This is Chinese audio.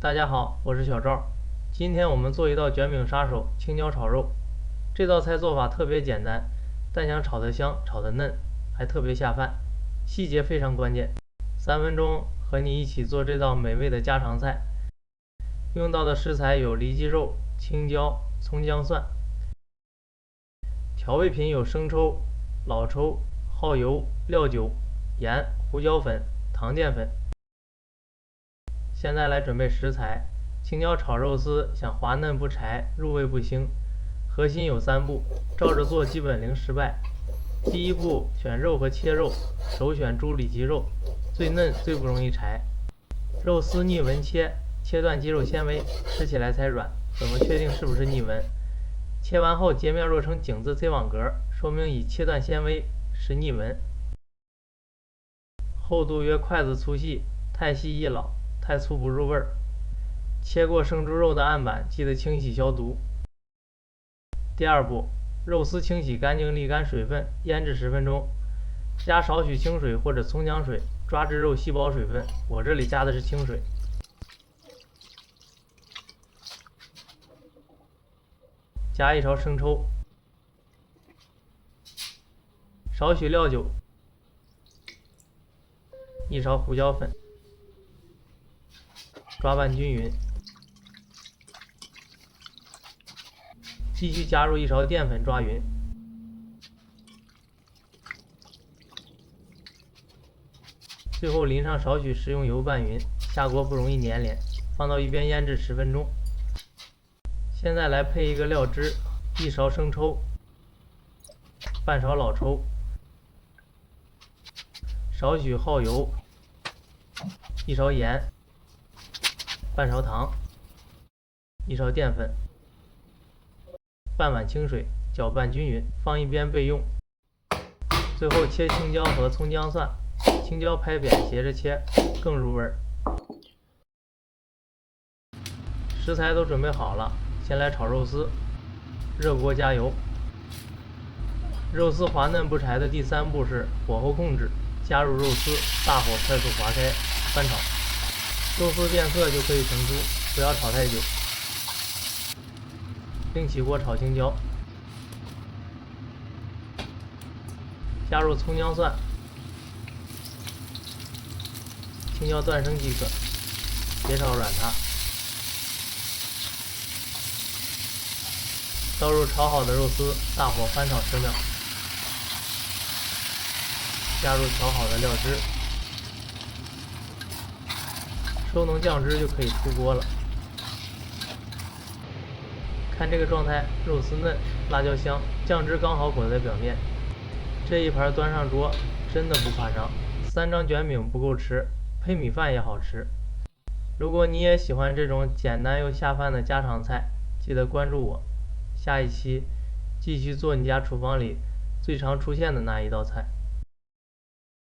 大家好，我是小赵。今天我们做一道卷饼杀手青椒炒肉。这道菜做法特别简单，但想炒得香、炒得嫩，还特别下饭，细节非常关键。3分钟和你一起做这道美味的家常菜。用到的食材有里脊肉、青椒、葱姜蒜。调味品有生抽、老抽、耗油、料酒、盐、胡椒粉、糖淀粉。现在来准备食材。青椒炒肉丝想滑嫩不柴，入味不腥，核心有3步，照着做基本零失败。第1步，选肉和切肉，首选猪里脊肉，最嫩最不容易柴。肉丝逆纹切，切断肌肉纤维，吃起来才软。怎么确定是不是逆纹？切完后截面若成井字 C 网格，说明已切断纤维，是逆纹。厚度约筷子粗细，太细易老，太粗不入味儿。切过生猪肉的案板记得清洗消毒。第2步，肉丝清洗干净沥干水分，腌制10分钟，加少许清水或者葱姜水，抓至肉细胞水分，我这里加的是清水。加1勺生抽，少许料酒，1勺胡椒粉，抓拌均匀。继续加入1勺淀粉抓匀，最后淋上少许食用油拌匀，下锅不容易粘连，放到一边腌制10分钟。现在来配一个料汁，1勺生抽，半勺老抽，少许耗油，1勺盐，半勺糖，1勺淀粉，半碗清水，搅拌均匀，放一边备用。最后切青椒和葱姜蒜，青椒拍扁斜着切，更入味儿。食材都准备好了，先来炒肉丝。热锅加油。肉丝滑嫩不柴的第3步是火候控制，加入肉丝，大火快速划开，翻炒。肉丝变色就可以盛出，不要炒太久。另起锅炒青椒，加入葱姜蒜，青椒断生即可，别炒软它。倒入炒好的肉丝，大火翻炒10秒，加入调好的料汁，收浓酱汁就可以出锅了。看这个状态，肉丝嫩，辣椒香，酱汁刚好裹在表面。这一盘端上桌，真的不夸张。3张卷饼不够吃，配米饭也好吃。如果你也喜欢这种简单又下饭的家常菜，记得关注我。下一期继续做你家厨房里最常出现的那一道菜。